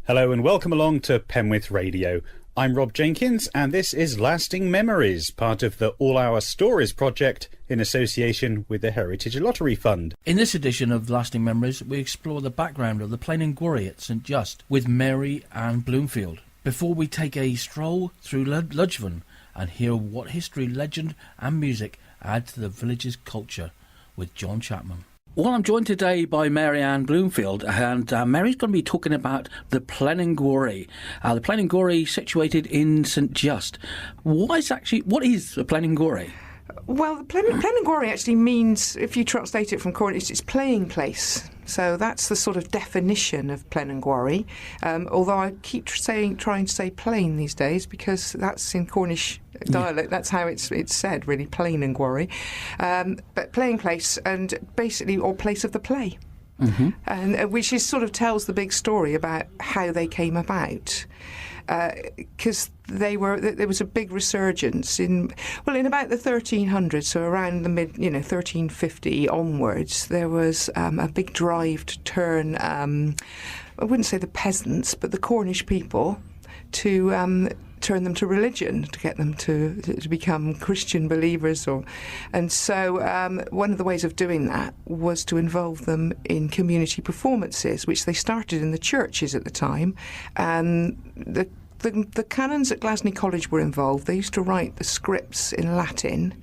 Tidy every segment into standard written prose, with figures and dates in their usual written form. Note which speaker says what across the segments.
Speaker 1: Hello and welcome along to Penwith Radio. I'm Rob Jenkins and this is Lasting Memories, part of the All Our Stories project in association with the Heritage Lottery Fund.
Speaker 2: In this edition of Lasting Memories, we explore the background of the Plen in Gwarry at St.Just with Mary Ann Bloomfield, before we take a stroll through Ludgvan and hear what history, legend and music add to the village's culture with John Chapman. Well, I'm joined today by Mary Ann Bloomfield, and Mary's going to be talking about the Plen in Gwarry. The Plen in Gwarry situated in St.Just. What is the Plen in Gwarry?
Speaker 3: Well, the Plen in Gwarry actually means, if you translate it from Cornish, it's playing place. So that's the sort of definition of Plen in Gwarry. Although I keep trying to say plain these days because that's in Cornish dialect. That's how it's said, really, Plen in Gwarry. But playing place, and basically, or place of the play. Mm-hmm. And which is sort of tells the big story about how they came about. Because there was a big resurgence in about the 1300s, so around the mid 1350 onwards, there was a big drive to turn I wouldn't say the peasants, but the Cornish people to turn them to religion, to get them to become Christian believers, and so one of the ways of doing that was to involve them in community performances, which they started in the churches at the time, and the canons at Glasgow College were involved. They used to write the scripts in Latin,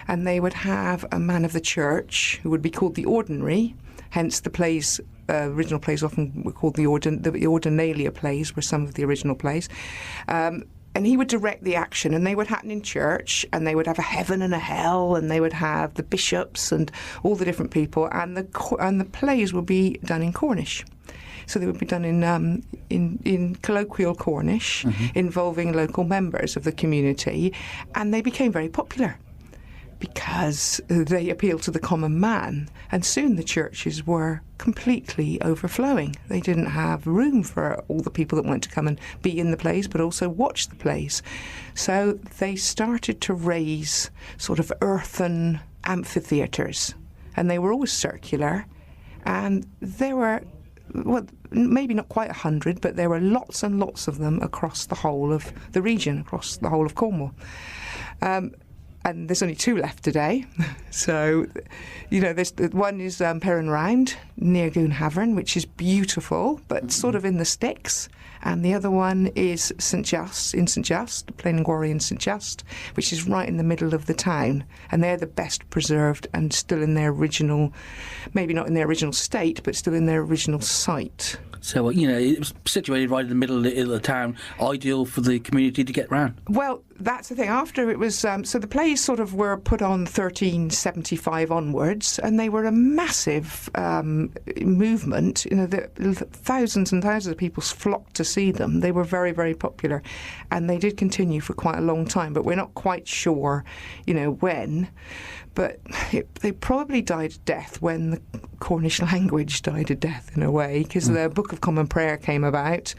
Speaker 3: and they would have a man of the church who would be called the ordinary, hence the plays. Original plays often were called the ordinalia plays, were some of the original plays. And he would direct the action, and they would happen in church, and they would have a heaven and a hell, and they would have the bishops and all the different people, and the plays would be done in Cornish. So they would be done in colloquial Cornish, mm-hmm. involving local members of the community, and they became very popular because they appealed to the common man, and soon the churches were completely overflowing. They didn't have room for all the people that wanted to come and be in the plays, but also watch the plays. So they started to raise sort of earthen amphitheatres, and they were always circular, and there were, well, maybe not quite 100, but there were lots and lots of them across the whole of the region, across the whole of Cornwall. And there's only 2 left today. So, there's one is Penwith Round near Gwarry, which is beautiful, but sort of in the sticks. And the other one is St.Just, Plen in Gwarry in St.Just, which is right in the middle of the town. And they're the best preserved and still in their original, maybe not in their original state, but still in their original site.
Speaker 2: So, it was situated right in the middle of the town, ideal for the community to get round.
Speaker 3: Well, that's the thing. After it was, so the plays sort of were put on 1375 onwards, and they were a massive movement. Thousands and thousands of people flocked to see them. They were very, very popular, and they did continue for quite a long time, but we're not quite sure, when. But they probably died a death when the Cornish language died a death, in a way, because the Book of Common Prayer came about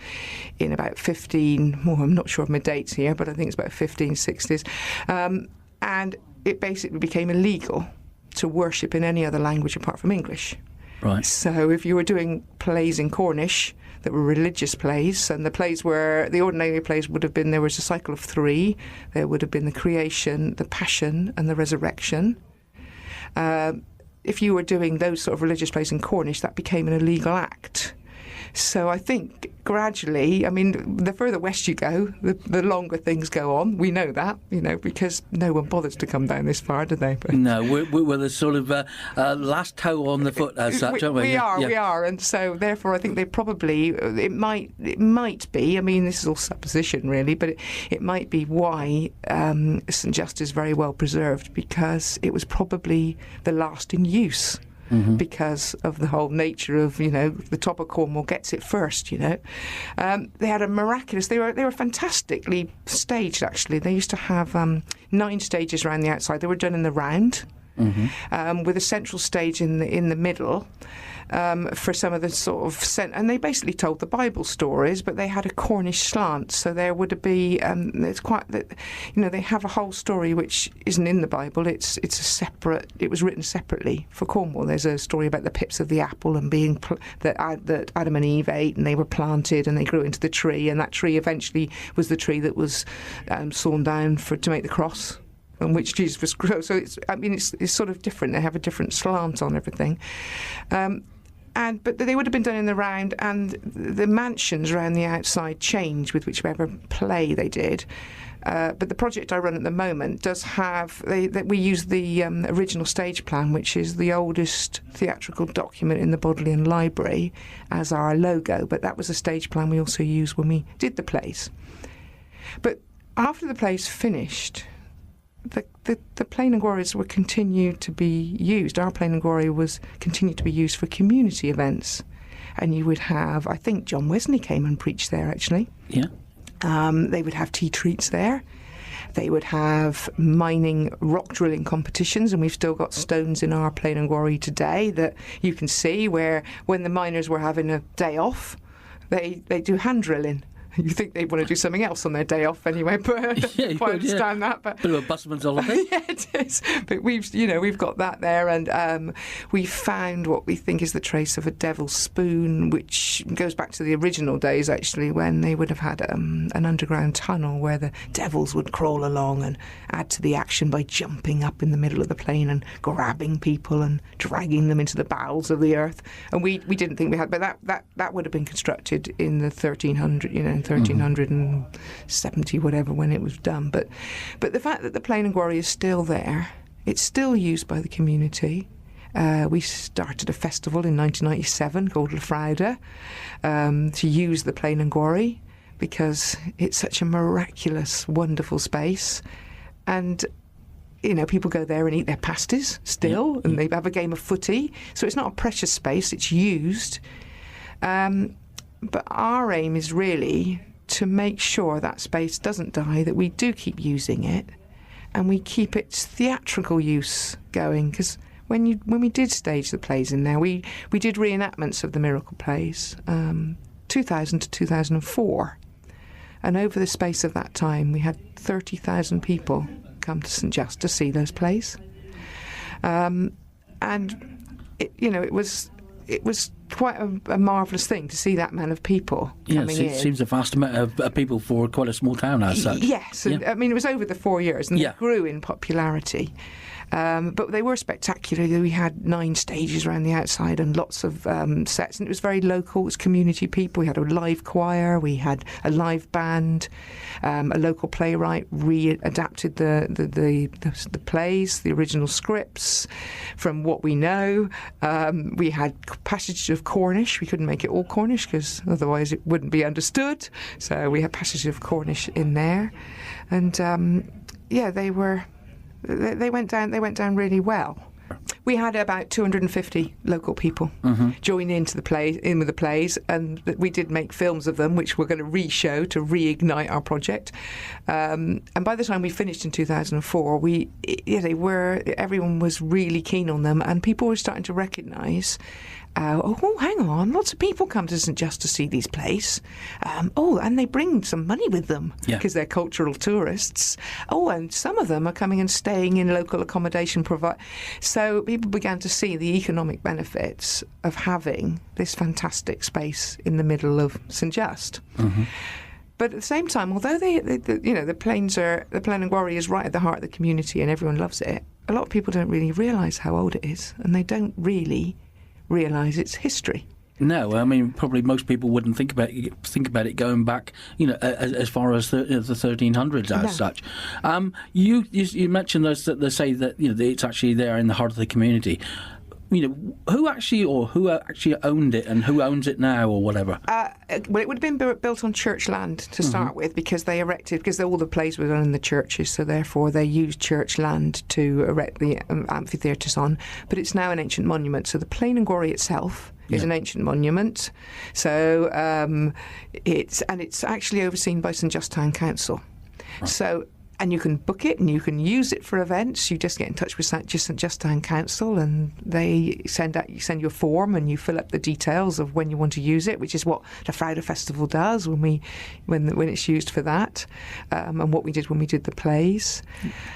Speaker 3: in about 15, I'm not sure of my dates here, but I think it's about 1560s. And it basically became illegal to worship in any other language apart from English.
Speaker 2: Right.
Speaker 3: So if you were doing plays in Cornish that were religious plays, and the ordinary plays would have been, there was a cycle of 3. There would have been the creation, the passion, and the resurrection. If you were doing those sort of religious plays in Cornish, that became an illegal act. So I think gradually, the further west you go, the longer things go on. We know that, because no one bothers to come down this far, do they? But
Speaker 2: no, we're the sort of last toe on the foot as such, aren't we?
Speaker 3: We are, and so therefore I think they probably, it might be, this is all supposition really, but it might be why St.Just is very well preserved, because it was probably the last in use. Mm-hmm. Because of the whole nature of, the top of Cornwall gets it first, They had a miraculous, they were fantastically staged, actually. They used to have 9 stages around the outside. They were done in the round. with a central stage in the middle. For some of the sort of and they basically told the Bible stories, but they had a Cornish slant, so there would be it's quite that they have a whole story which isn't in the Bible. It's a separate. It was written separately for Cornwall. There's a story about the pips of the apple and being that Adam and Eve ate, and they were planted and they grew into the tree, and that tree eventually was the tree that was sawn down to make the cross, on which Jesus was grown. So it's sort of different. They have a different slant on everything. But they would have been done in the round, and the mansions around the outside change with whichever play they did. But the project I run at the moment does have we use the original stage plan, which is the oldest theatrical document in the Bodleian Library, as our logo. But that was a stage plan we also used when we did the plays. But after the plays finished, the Plen and Gwarry were continued to be used. Our Plen and Gwarry was continued to be used for community events, and you would have, I think John Wesley came and preached there actually.
Speaker 2: Yeah.
Speaker 3: They would have tea treats there. They would have mining, rock drilling competitions, and we've still got stones in our Plen and Gwarry today that you can see where when the miners were having a day off, they do hand drilling. You think they want to do something else on their day off anyway, but I don't quite understand that. But
Speaker 2: bit of a busman's holiday.
Speaker 3: Yeah, it is. But we've got that there, and we found what we think is the trace of a devil's spoon, which goes back to the original days actually, when they would have had an underground tunnel where the devils would crawl along and add to the action by jumping up in the middle of the plain and grabbing people and dragging them into the bowels of the earth. And we didn't think we had, but that would have been constructed in the 1370 whatever when it was done, but the fact that the Plen and Gwarry is still there, it's still used by the community. We started a festival in 1997 called Lafrauda to use the Plen and Gwarry because it's such a miraculous, wonderful space, and people go there and eat their pasties still, and they have a game of footy, so it's not a precious space, it's used. But our aim is really to make sure that space doesn't die, that we do keep using it, and we keep its theatrical use going. Because when we did stage the plays in there, we did reenactments of the miracle plays, 2000 to 2004, and over the space of that time, we had 30,000 people come to St.Just to see those plays, and it was quite a marvellous thing to see that amount of people coming in.
Speaker 2: It seems a vast amount of people for quite a small town as such.
Speaker 3: Yes, and, I mean, it was over the 4 years, and they grew in popularity. But they were spectacular. We had 9 stages around the outside and lots of sets, and it was very local. It was community people. We had a live choir, we had a live band, a local playwright readapted the plays, the original scripts from what we know. We had passages of Cornish. We couldn't make it all Cornish because otherwise it wouldn't be understood. So we had passages of Cornish in there, and they went down really well. We had about 250 local people join in with the plays, and we did make films of them, which we're going to re-show to reignite our project. And by the time we finished in 2004, everyone was really keen on them, and people were starting to recognise. Hang on, lots of people come to St.Just to see these plays. And they bring some money with them because they're cultural tourists. And some of them are coming and staying in local accommodation. So people began to see the economic benefits of having this fantastic space in the middle of St.Just. But at the same time, although the Plen and Gwarry is right at the heart of the community and everyone loves it, a lot of people don't really realise how old it is, and they don't really realise its history.
Speaker 2: No, I mean, probably most people wouldn't think about it going back, as far as the 1300s as such. You mentioned they say that it's actually there in the heart of the community. Who actually owned it, and who owns it now, or whatever?
Speaker 3: Well, it would have been built on church land to start with, because all the plays were done in the churches, so therefore they used church land to erect the amphitheatres on. But it's now an ancient monument, so the Plen and Gwarry itself is an ancient monument. So it's actually overseen by St.Just Town Council. Right. So. And you can book it and you can use it for events. You just get in touch with St.Just Town Council and they send you a form and you fill up the details of when you want to use it, which is what the Frauda Festival does when it's used for that, and what we did when we did the plays.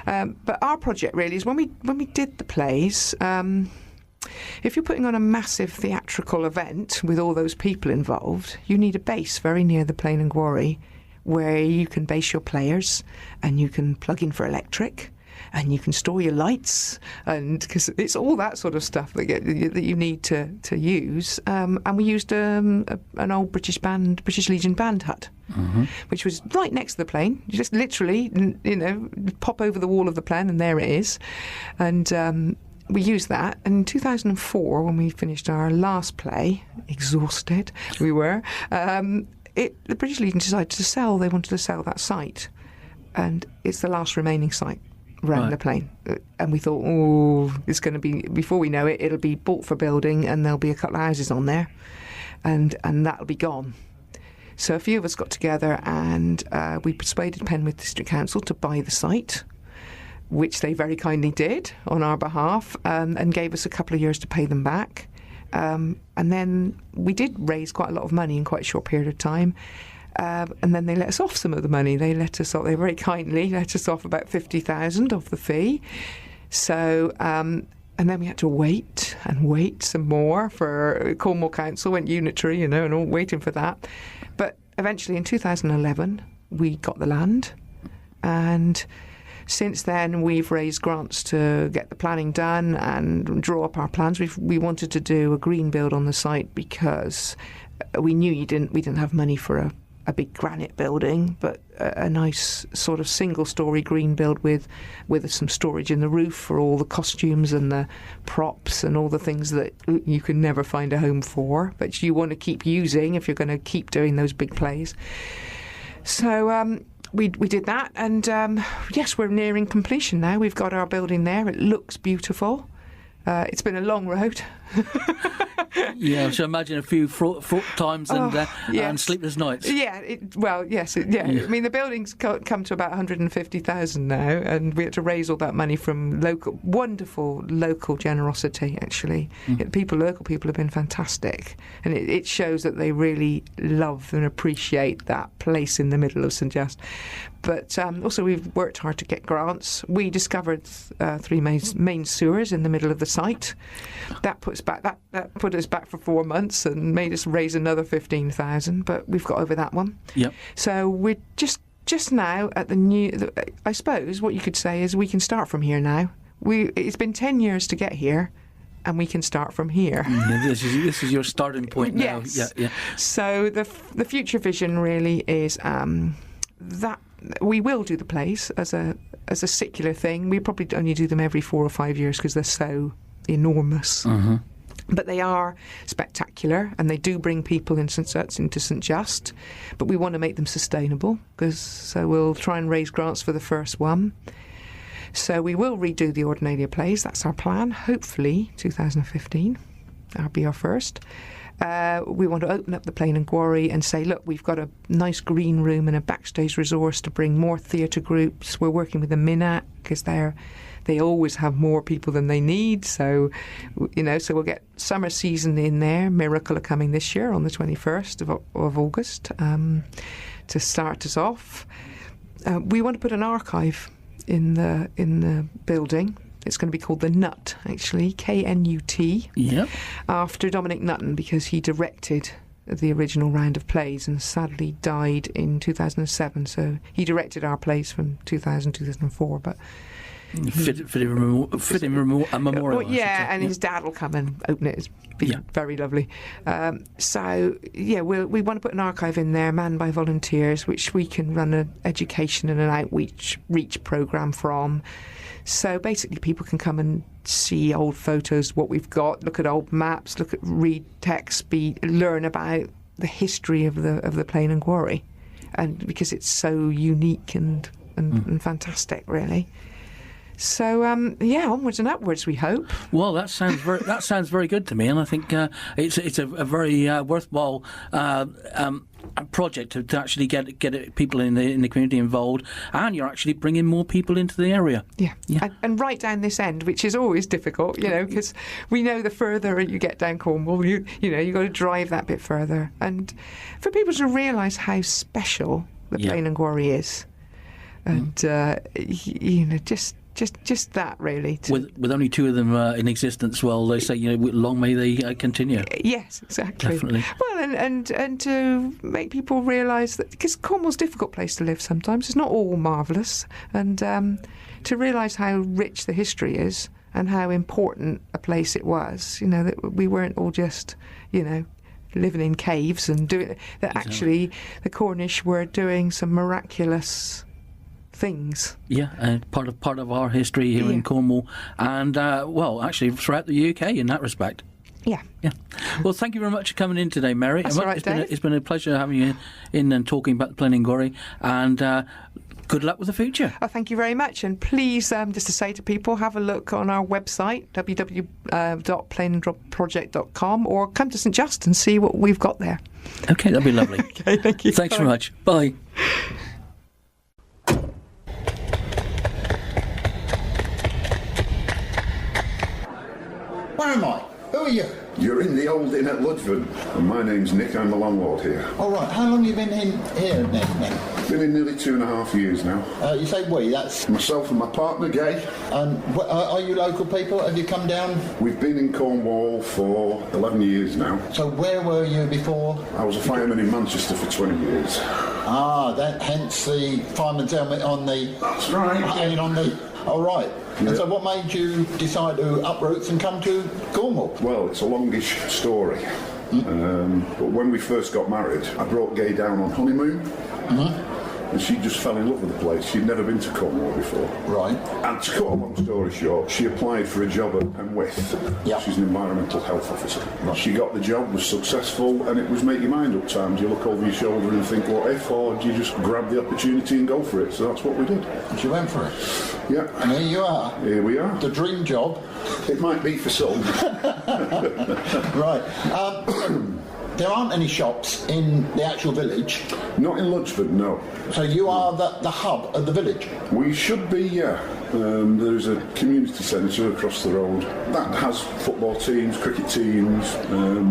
Speaker 3: But our project really is when we did the plays. If you're putting on a massive theatrical event with all those people involved, you need a base very near the Plen and Gwarry, where you can base your players and you can plug in for electric and you can store your lights, and because it's all that sort of stuff that you need to use. And we used an old British Legion band hut, which was right next to the Plen. You just literally, pop over the wall of the Plen and there it is. And we used that. And in 2004, when we finished our last play, exhausted we were, the British Legion decided to sell. They wanted to sell that site, and it's the last remaining site around the Plen. And we thought, it's going to be, before we know it, it'll be bought for building, and there'll be a couple of houses on there, and that'll be gone. So a few of us got together, and we persuaded Penwith District Council to buy the site, which they very kindly did on our behalf, and gave us a couple of years to pay them back. And then we did raise quite a lot of money in quite a short period of time. And then they let us off some of the money. They very kindly let us off about 50,000 off the fee. So, and then we had to wait some more for Cornwall Council, went unitary, and all waiting for that. But eventually in 2011, we got the land. And since then, we've raised grants to get the planning done and draw up our plans. We wanted to do a green build on the site because we knew we didn't have money for a big granite building, but a nice sort of single-storey green build with some storage in the roof for all the costumes and the props and all the things that you can never find a home for, but you want to keep using if you're going to keep doing those big plays. So we did that, and yes, we're nearing completion now. We've got our building there. It looks beautiful. It's been a long road.
Speaker 2: Yeah, so imagine a few fraught times and sleepless nights.
Speaker 3: Yeah, yes. I mean, the building's come to about 150,000 now, and we had to raise all that money from wonderful local generosity, actually. Local people have been fantastic, and it shows that they really love and appreciate that place in the middle of St.Just. But also we've worked hard to get grants. We discovered 3 main sewers in the middle of the site. That put us back for 4 months and made us raise another 15,000. But we've got over that one.
Speaker 2: Yep.
Speaker 3: So we're just now at the new. I suppose what you could say is we can start from here now. It's been 10 years to get here, and we can start from here.
Speaker 2: Yeah, this is your starting point now.
Speaker 3: Yes.
Speaker 2: Yeah.
Speaker 3: So the future vision really is that we will do the plays as a secular thing. We probably only do them every 4 or 5 years because they're so enormous. But they are spectacular, and they do bring people into St.Just. But we want to make them sustainable, so we'll try and raise grants for the first one. So we will redo the Ordinalia plays. That's our plan. Hopefully 2015. That'll be our first. We want to open up the Plen and Gwarry and say, look, we've got a nice green room and a backstage resource to bring more theatre groups. We're working with the Minat because they always have more people than they need. So, so we'll get summer season in there. Miracle are coming this year on the 21st of August to start us off. We want to put an archive in the building. It's going to be called the Nut, actually, Knut.
Speaker 2: Yep.
Speaker 3: After Dominic Nutten, because he directed the original round of plays and sadly died in 2007. So he directed our plays from 2000, 2004, but
Speaker 2: fit him a memorial.
Speaker 3: Yeah, and his dad will come and open it. It's been very lovely. We want to put an archive in there, manned by volunteers, which we can run an education and an outreach programme from. So basically people can come and see old photos, what we've got, look at old maps, read text, learn about the history of the Plen and Gwarry, and because it's so unique and fantastic, really. So onwards and upwards, we hope.
Speaker 2: Well, that sounds very good to me, and I think it's a very worthwhile project to actually get people in the community involved, and you're actually bringing more people into the area.
Speaker 3: Yeah. And right down this end, which is always difficult, because we know the further you get down Cornwall, you got to drive that bit further, and for people to realise how special the Plen and Gwarry is, and just that really.
Speaker 2: With only 2 of them in existence, well, they say long may they continue.
Speaker 3: Yes, exactly.
Speaker 2: Definitely.
Speaker 3: Well, and to make people realise that, because Cornwall's a difficult place to live sometimes, it's not all marvellous, and to realise how rich the history is and how important a place it was. That we weren't all just living in caves and doing that. Actually, the Cornish were doing some miraculous things.
Speaker 2: Yeah, part of our history here in Cornwall, and actually throughout the UK in that respect.
Speaker 3: Yeah.
Speaker 2: Well, thank you very much for coming in today, Mary.
Speaker 3: That's all right, Dave.
Speaker 2: It's been a pleasure having you in and talking about the Plen and Gwarry, and good luck with the future.
Speaker 3: Oh, thank you very much. And please, just to say to people, have a look on our website, www.plenproject.com, or come to St.Just and see what we've got there.
Speaker 2: Okay, that'd be lovely.
Speaker 3: Okay, thank you.
Speaker 2: Thanks very much. Bye.
Speaker 4: Where am I? Who are you?
Speaker 5: You're in the old inn at Ludgvan, and my name's Nick. I'm the landlord here.
Speaker 4: All right. How long have you been in here then?
Speaker 5: Been in nearly 2.5 years now.
Speaker 4: You say we, that's...
Speaker 5: Myself and my partner, Gay.
Speaker 4: And are you local people? Have you come down?
Speaker 5: We've been in Cornwall for 11 years now.
Speaker 4: So where were you before?
Speaker 5: I was a fireman in Manchester for 20 years.
Speaker 4: Hence the fireman's helmet on the...
Speaker 5: That's right.
Speaker 4: Hanging on the... All right.
Speaker 5: Yeah.
Speaker 4: And so what made you decide to uproot and come to Cornwall?
Speaker 5: Well, it's a longish story. But when we first got married, I brought Gay down on honeymoon. And she just fell in love with the place. She'd never been to Cornwall before.
Speaker 4: Right.
Speaker 5: And to cut a long story short, she applied for a job at Penwith.
Speaker 4: Yep.
Speaker 5: She's an environmental health officer. Right. She got the job, was successful, and it was make your mind up times. You look over your shoulder and think, what if? Or do you just grab the opportunity and go for it? So that's what we did.
Speaker 4: And she went for it?
Speaker 5: Yeah.
Speaker 4: And here you are.
Speaker 5: Here we are.
Speaker 4: The dream job.
Speaker 5: It might be for some.
Speaker 4: Right. There aren't any shops in the actual village.
Speaker 5: Not in Ludgvan, no.
Speaker 4: So you are the hub of the village?
Speaker 5: We should be, yeah. There's a community centre across the road that has football teams, cricket teams,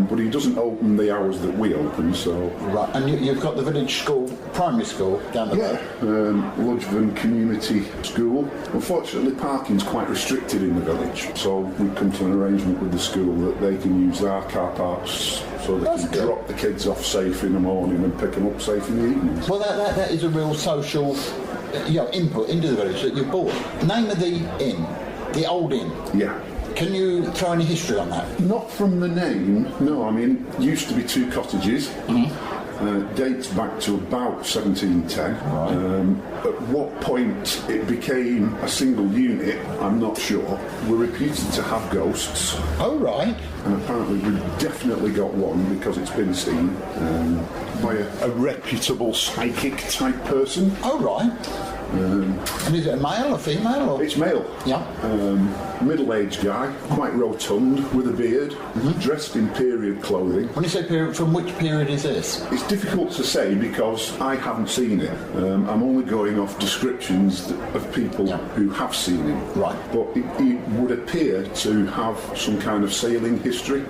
Speaker 5: but he doesn't open the hours that we open, so...
Speaker 4: Right, and you've got the village school, primary school, down the road?
Speaker 5: Ludgvan Community School. Unfortunately, parking's quite restricted in the village, so we've come to an arrangement with the school that they can use our car parks so they can drop the kids off safe in the morning and pick them up safe in the evenings.
Speaker 4: Well, that is a real social input into the village that you've brought. Name of the inn, the old inn.
Speaker 5: Yeah.
Speaker 4: Can you throw any history on that?
Speaker 5: Not from the name, no. I mean, it used to be 2 cottages. Dates back to about 1710. Right. At what point it became a single unit, I'm not sure. We're reputed to have ghosts.
Speaker 4: Oh, right.
Speaker 5: And apparently we've definitely got one because it's been seen by a reputable psychic type person.
Speaker 4: Oh, right. And is it a male or female? Or?
Speaker 5: It's male.
Speaker 4: Yeah.
Speaker 5: Middle-aged guy, quite rotund, with a beard, dressed in period clothing.
Speaker 4: When you say period, from which period is this?
Speaker 5: It's difficult to say because I haven't seen it. I'm only going off descriptions of people who have seen him.
Speaker 4: Right.
Speaker 5: But he would appear to have some kind of sailing history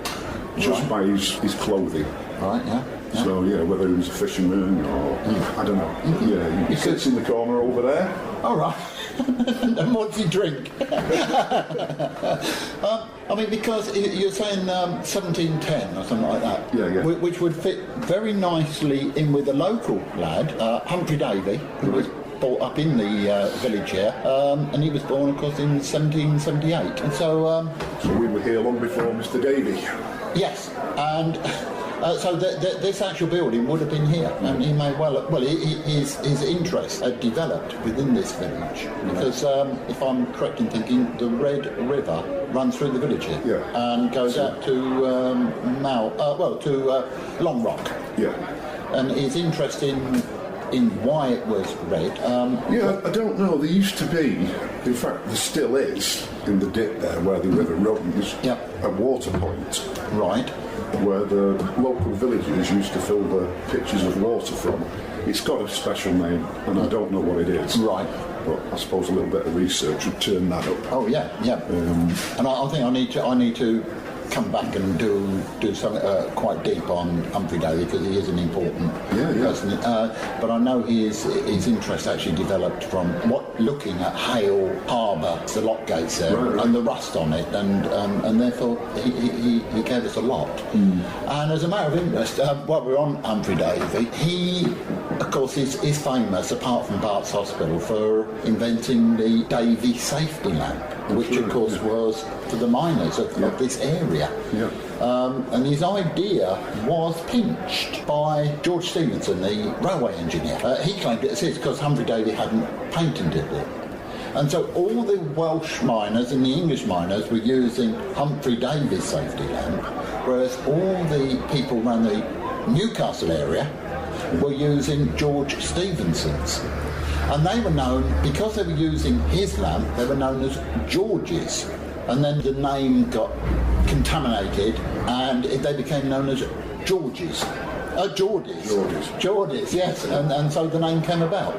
Speaker 5: just by his clothing.
Speaker 4: Right, yeah.
Speaker 5: So, whether he was a fisherman or... I don't know. Yeah, he sits in the corner over there.
Speaker 4: All right. And what does he drink? I mean, because you're saying 1710 or something like that.
Speaker 5: Yeah.
Speaker 4: Which would fit very nicely in with a local lad, Humphrey Davy, who was brought up in the village here, and he was born, of course, in 1778. And so...
Speaker 5: So we were here long before Mr. Davy.
Speaker 4: Yes, and... so this actual building would have been here, and he may his interest had developed within this village, because if I'm correct in thinking, the Red River runs through the village here, and goes out to Long Rock.
Speaker 5: Yeah.
Speaker 4: And his interest in in why it was red.
Speaker 5: Yeah, I don't know. There used to be, in fact, there still is, in the dip there where the river runs, a water point.
Speaker 4: Right.
Speaker 5: Where the local villagers used to fill the pitchers of water from. It's got a special name, and I don't know what it is.
Speaker 4: Right.
Speaker 5: But I suppose a little bit of research would turn that up.
Speaker 4: Oh yeah. And I think I need to come back and do something quite deep on Humphrey Davy, because he is an important person. But I know his interest actually developed from looking at Hale Harbour, the lock gates there, and the rust on it, and therefore he gave us a lot. And as a matter of interest, while we're on Humphrey Davy, he, of course, is famous, apart from Bart's Hospital, for inventing the Davy safety lamp, which of course was for the miners of this area. And his idea was pinched by George Stephenson, the railway engineer. He claimed it as his because Humphrey Davy hadn't patented it. And so all the Welsh miners and the English miners were using Humphrey Davy's safety lamp, whereas all the people around the Newcastle area were using George Stephenson's. And they were known, because they were using his lamp, they were known as Georges. And then the name got contaminated and they became known as Georges. Georges, yes. And so the name came about.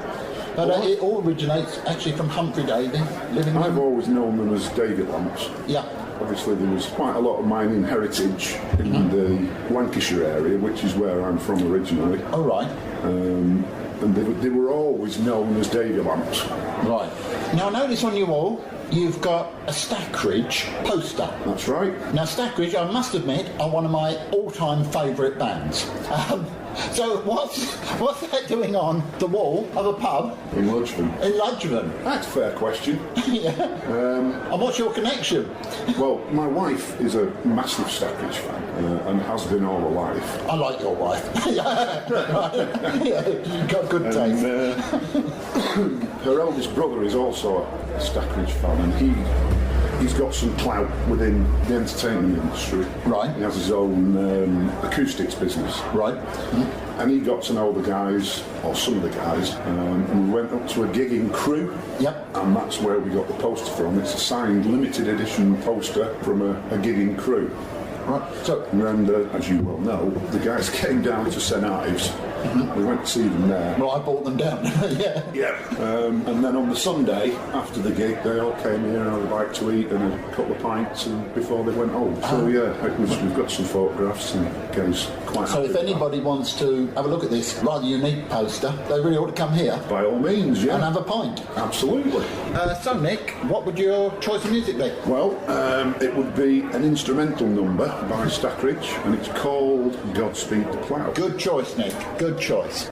Speaker 4: But it all originates actually from Humphrey Davy living
Speaker 5: I've always known them as Davy lamps.
Speaker 4: Yeah.
Speaker 5: Obviously there was quite a lot of mining heritage in the Lancashire area, which is where I'm from originally.
Speaker 4: Oh, right.
Speaker 5: And they were always known as Davy lamps.
Speaker 4: Right. Now, notice on your wall, you've got a Stackridge poster.
Speaker 5: That's right.
Speaker 4: Now, Stackridge, I must admit, are one of my all-time favourite bands. So what's that doing on the wall of a pub?
Speaker 5: In Ludgvan.
Speaker 4: In Ludgvan.
Speaker 5: That's a fair question.
Speaker 4: Yeah. And what's your connection?
Speaker 5: Well, my wife is a massive Stackridge fan and has been all her life.
Speaker 4: I like your wife. Yeah, you've got good taste.
Speaker 5: Her eldest brother is also a Stackridge fan, and he's got some clout within the entertainment industry.
Speaker 4: Right.
Speaker 5: He has his own acoustics business.
Speaker 4: Right.
Speaker 5: And he got to know the guys, or some of the guys, and we went up to a gig in Crewe.
Speaker 4: Yep.
Speaker 5: And that's where we got the poster from. It's a signed limited edition poster from a gig in Crewe.
Speaker 4: Right. So,
Speaker 5: and as you well know, the guys came down to St. Ives. We went to see them there.
Speaker 4: Well, I bought them down.
Speaker 5: Yeah. And then on the Sunday after the gig, they all came here and had a bite to eat and a couple of pints and before they went home. So we've got some photographs and guys quite.
Speaker 4: So if anybody wants to have a look at this rather unique poster, they really ought to come here.
Speaker 5: By all means, yeah.
Speaker 4: And have a pint.
Speaker 5: Absolutely.
Speaker 4: So Nick, what would your choice of music be?
Speaker 5: Well, it would be an instrumental number by Stackridge, and it's called Godspeed the Plough.
Speaker 4: Good choice, Nick. Good choice.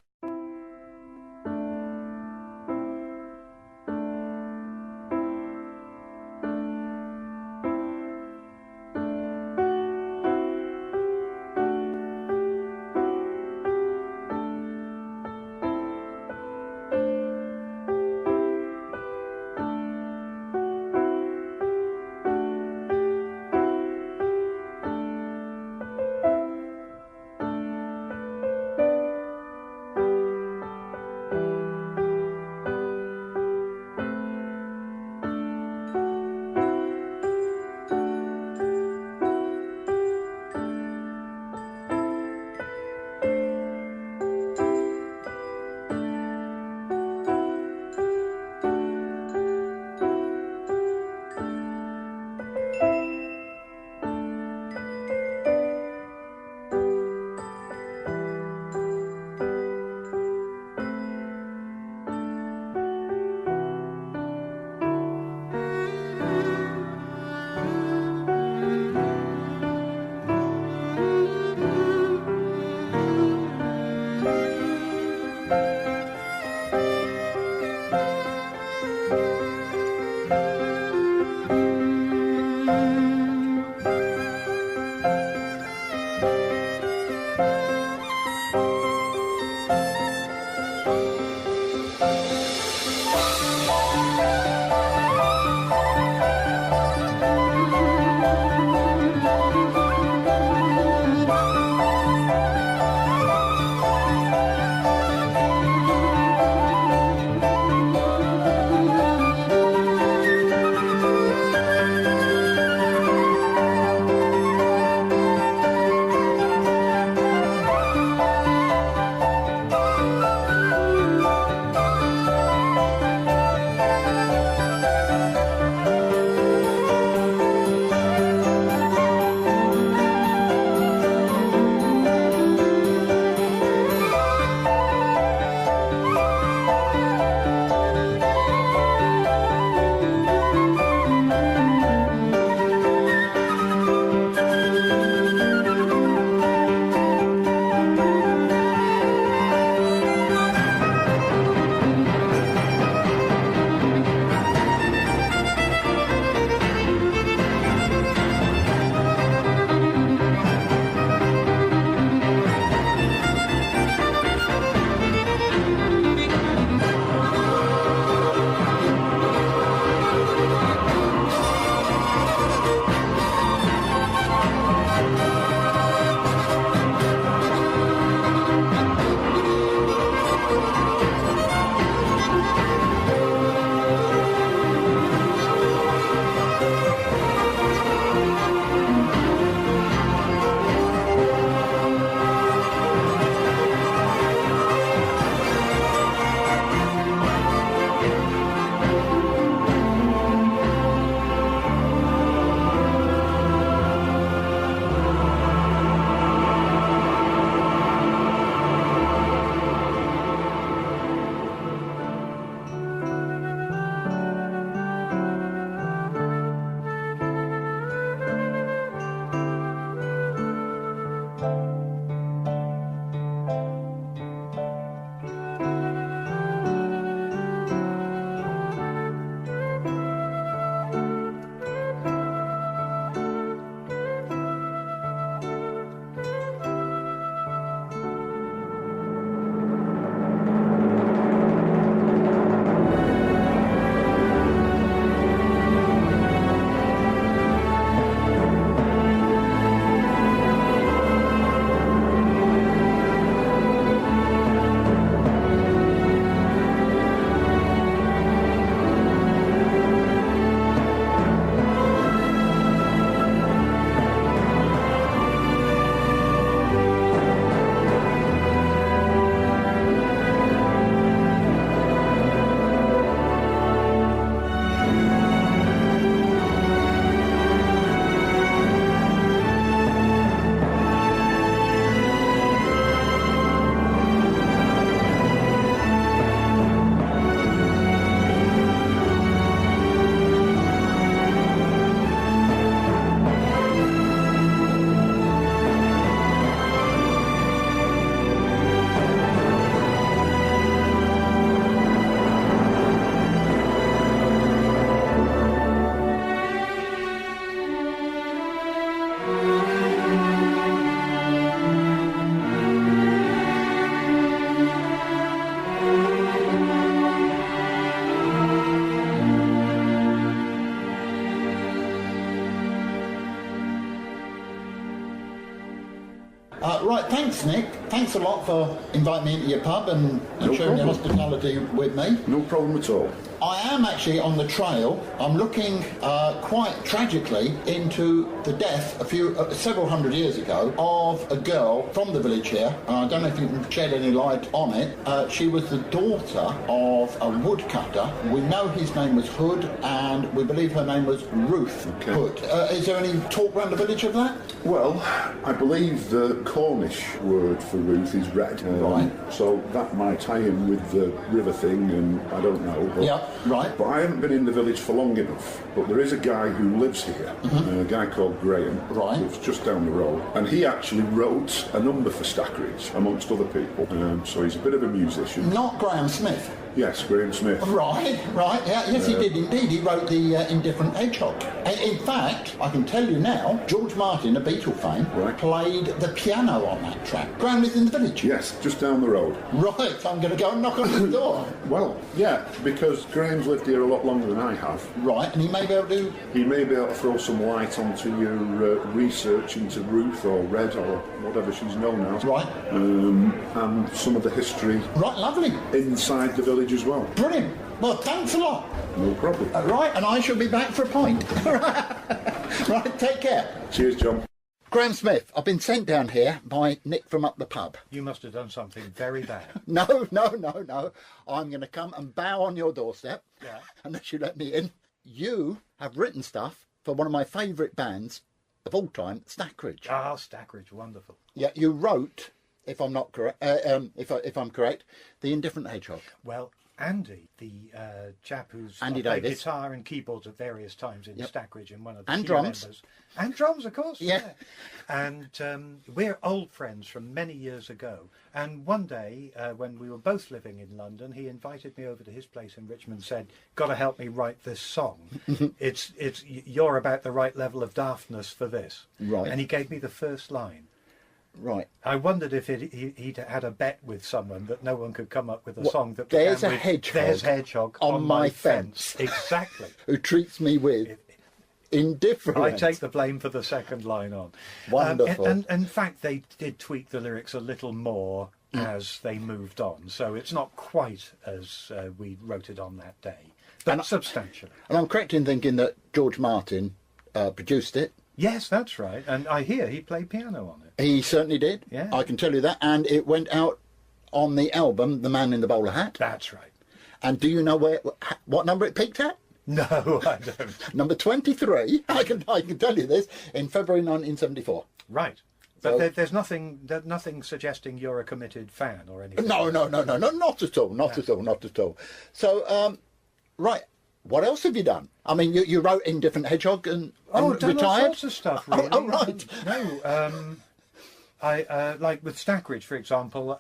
Speaker 4: Right, thanks, Nick. Thanks a lot for inviting me into your pub and
Speaker 5: No
Speaker 4: sharing your
Speaker 5: problem.
Speaker 4: hospitality with me.
Speaker 5: No problem at all.
Speaker 4: I am actually on the trail. I'm looking quite tragically into the death several hundred years ago of a girl from the village here. I don't know if you can shed any light on it. She was the daughter of a woodcutter. We know his name was Hood, and we believe her name was Ruth Hood. Is there any talk around the village of that?
Speaker 5: Well, I believe the Cornish word for Ruth is red.
Speaker 4: Right.
Speaker 5: So that might tie in with the river thing, and I don't know. But,
Speaker 4: Yeah, right.
Speaker 5: But I haven't been in the village for long enough. But there is a guy who lives here, a guy called Graham,
Speaker 4: Right.
Speaker 5: who's just down the road. And he actually wrote a number for Stackridge, amongst other people. So he's a bit of a musician.
Speaker 4: Not Graham Smith.
Speaker 5: Yes, Graham Smith.
Speaker 4: Right. Yeah, yes, he did indeed. He wrote the Indifferent Hedgehog. And in fact, I can tell you now, George Martin, of Beatle fame,
Speaker 5: Right.
Speaker 4: played the piano on that track. Graham lives in the village.
Speaker 5: Yes, just down the road.
Speaker 4: Right, I'm going to go and knock on his door.
Speaker 5: Well, yeah, because Graham's lived here a lot longer than I have.
Speaker 4: Right, and he may be able to...
Speaker 5: He may be able to throw some light onto your research into Ruth or Red or whatever she's known as.
Speaker 4: Right.
Speaker 5: And some of the history
Speaker 4: Right, lovely.
Speaker 5: inside the village as well.
Speaker 4: Brilliant. Well, thanks a lot.
Speaker 5: No problem.
Speaker 4: Right, and I shall be back for a pint. Right, take care.
Speaker 5: Cheers, John.
Speaker 4: Graham Smith, I've been sent down here by Nick from up the pub.
Speaker 6: You must have done something very bad.
Speaker 4: No. I'm going to come and bow on your doorstep, unless you let me in. You have written stuff for one of my favourite bands of all time, Stackridge.
Speaker 6: Ah, Stackridge, wonderful.
Speaker 4: Yeah, you wrote, if I'm not correct, if I'm correct, The Indifferent Hedgehog.
Speaker 6: Well, Andy, the chap who's
Speaker 4: Andy
Speaker 6: played
Speaker 4: Davis.
Speaker 6: guitar and keyboards at various times in Stackridge and one of the
Speaker 4: And
Speaker 6: key
Speaker 4: drums.
Speaker 6: members. And drums, of course.
Speaker 4: Yeah.
Speaker 6: And we're old friends from many years ago. And one day, when we were both living in London, he invited me over to his place in Richmond and said, "Got to help me write this song. You're about the right level of daftness for this."
Speaker 4: Right.
Speaker 6: And he gave me the first line.
Speaker 4: Right.
Speaker 6: I wondered if he'd had a bet with someone that no one could come up with a song that
Speaker 4: There's
Speaker 6: began
Speaker 4: a
Speaker 6: with,
Speaker 4: hedgehog
Speaker 6: "There's hedgehog
Speaker 4: on my fence."
Speaker 6: Exactly.
Speaker 4: Who treats me with indifference.
Speaker 6: I take the blame for the second line on.
Speaker 4: Wonderful.
Speaker 6: And in fact, they did tweak the lyrics a little more as they moved on, so it's not quite as we wrote it on that day, but substantially.
Speaker 4: And I'm correct in thinking that George Martin produced it.
Speaker 6: Yes, that's right. And I hear he played piano on it.
Speaker 4: He certainly did.
Speaker 6: Yeah.
Speaker 4: I can tell you that. And it went out on the album, The Man in the Bowler Hat.
Speaker 6: That's right.
Speaker 4: And do you know what number it peaked at?
Speaker 6: No, I don't.
Speaker 4: Number 23. I can tell you this, in February 1974.
Speaker 6: Right.
Speaker 4: So-
Speaker 6: But there's nothing suggesting you're a committed fan or anything.
Speaker 4: No, not at all, not at all. So, right, what else have you done? I mean, you wrote Indifferent Hedgehog and
Speaker 6: I've done
Speaker 4: retired.
Speaker 6: all sorts of stuff, really.
Speaker 4: Oh, right.
Speaker 6: No, I like with Stackridge, for example.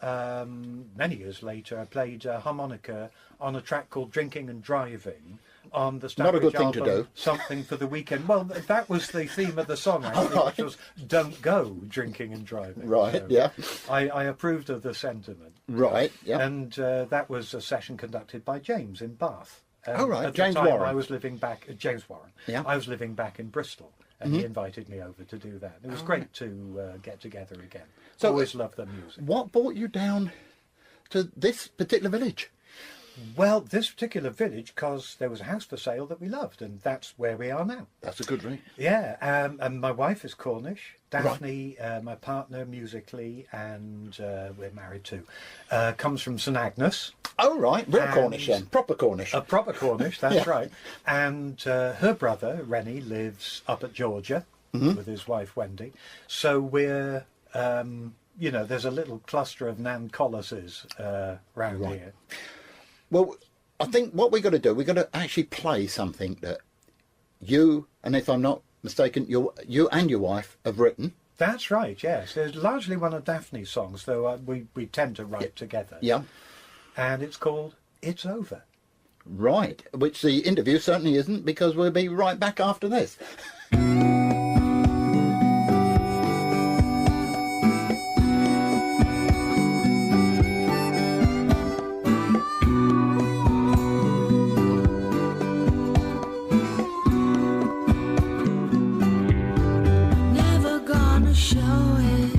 Speaker 6: Many years later, I played harmonica on a track called "Drinking and Driving" on the Stackridge
Speaker 4: Not a good thing to
Speaker 6: album,
Speaker 4: do.
Speaker 6: Something for the Weekend. Well, that was the theme of the song, actually,
Speaker 4: Right.
Speaker 6: which was "Don't go drinking and driving."
Speaker 4: Right,
Speaker 6: So
Speaker 4: yeah.
Speaker 6: I approved of the sentiment.
Speaker 4: Right, yeah.
Speaker 6: And that was a session conducted by James in Bath.
Speaker 4: Oh, right,
Speaker 6: At
Speaker 4: James
Speaker 6: the time
Speaker 4: Warren.
Speaker 6: I was living back James Warren.
Speaker 4: Yeah.
Speaker 6: I was living back in Bristol, and he invited me over to do that. It was great to get together again.
Speaker 4: So-
Speaker 6: Always loved the music.
Speaker 4: What brought you down to this particular village?
Speaker 6: Well, this particular village, because there was a house for sale that we loved, and that's where we are now.
Speaker 4: That's a good ring.
Speaker 6: Yeah, and my wife is Cornish. Daphne, my partner musically, and we're married too, comes from St Agnes.
Speaker 4: Oh, right, real
Speaker 6: And-
Speaker 4: Cornish then, proper Cornish.
Speaker 6: A proper Cornish, that's
Speaker 4: Yeah.
Speaker 6: right. And her brother, Rennie, lives up at Georgia with his wife, Wendy. So we're, there's a little cluster of Nan Collises round here.
Speaker 4: Well, I think what we've got to do, we've got to actually play something that you, and if I'm not mistaken, you and your wife have written.
Speaker 6: That's right, yes. There's largely one of Daphne's songs, though we tend to write together.
Speaker 4: Yeah.
Speaker 6: And it's called It's Over.
Speaker 4: Right, which the interview certainly isn't, because we'll be right back after this.
Speaker 7: Never gonna show it.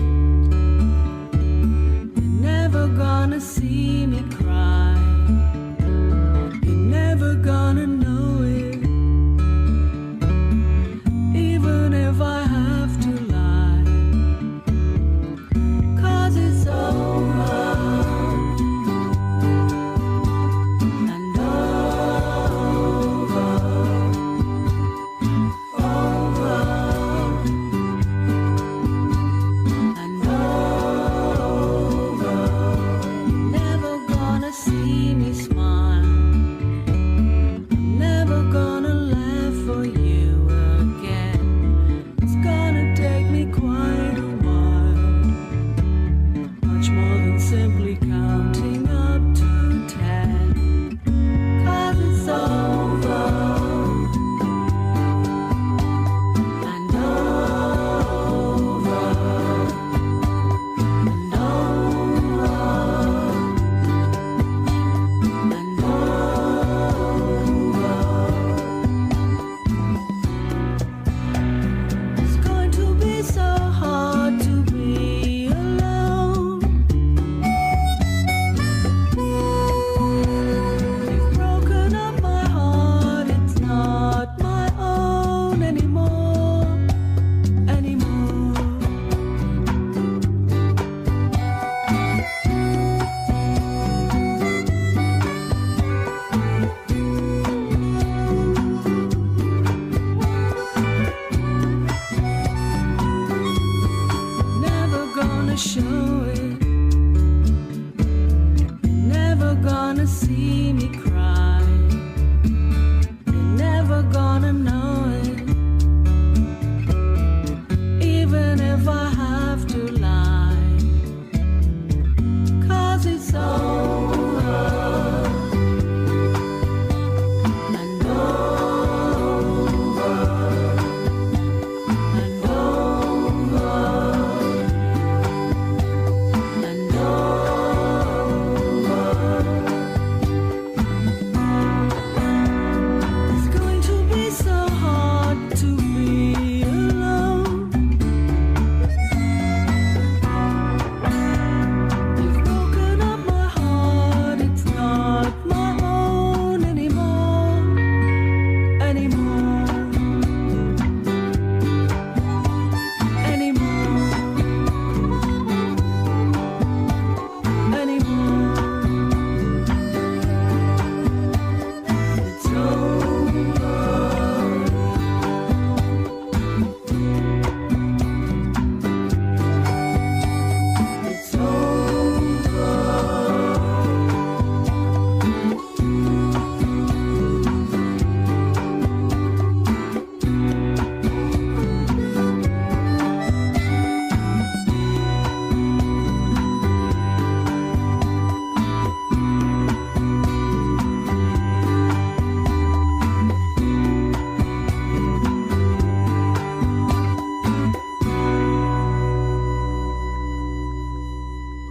Speaker 7: gonna see me cry. They're never gonna know it. Even if I have to lie. 'Cause it's over.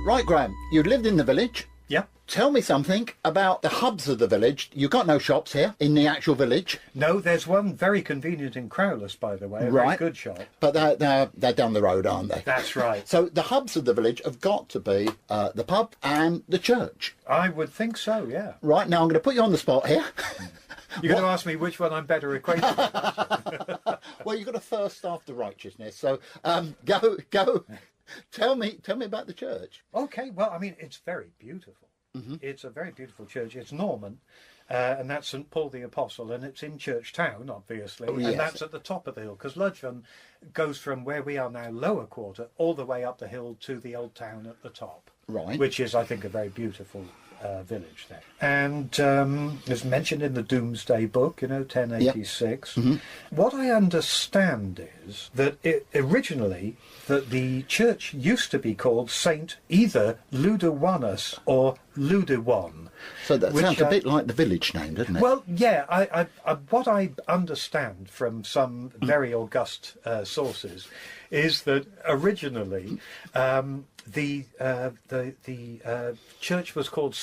Speaker 4: Right, Graham, you lived in the village.
Speaker 6: Yeah.
Speaker 4: Tell me something about the hubs of the village. You've got no shops here in the actual village.
Speaker 6: No, there's one very convenient in Crowless, by the way, a very good shop.
Speaker 4: But they're down the road, aren't they?
Speaker 6: That's right.
Speaker 4: So the hubs of the village have got to be the pub and the church.
Speaker 6: I would think so, yeah.
Speaker 4: Right, now I'm going to put you on the spot here.
Speaker 6: You're going to ask me which one I'm better acquainted with.
Speaker 4: Well, you've got a thirst after righteousness, so go. Tell me about the church.
Speaker 6: Okay, well, I mean, it's very beautiful.
Speaker 4: Mm-hmm.
Speaker 6: It's a very beautiful church. It's Norman, and that's St. Paul the Apostle, and it's in Church Town, obviously,
Speaker 4: yes.
Speaker 6: And that's at the top of the hill, because Ludgvan goes from where we are now, Lower Quarter, all the way up the hill to the old town at the top.
Speaker 4: Right.
Speaker 6: Which is, I think, a very beautiful village there. And it's mentioned in the Doomsday Book, 1086.
Speaker 4: Yep. Mm-hmm.
Speaker 6: What I understand is that originally that the church used to be called Saint either Ludgvanus or Ludgvan.
Speaker 4: So that sounds a bit like the village name, doesn't it?
Speaker 6: Well, yeah. I what I understand from some very august sources is that originally the church was called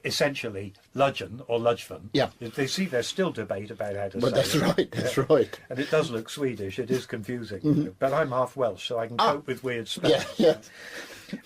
Speaker 6: essentially Ludgvan or Ludgvan.
Speaker 4: Yeah.
Speaker 6: They see there's still debate about how to say
Speaker 4: that's
Speaker 6: it.
Speaker 4: right. That's right.
Speaker 6: And it does look Swedish. It is confusing. But I'm half Welsh, so I can cope with weird spelling.
Speaker 4: Yeah.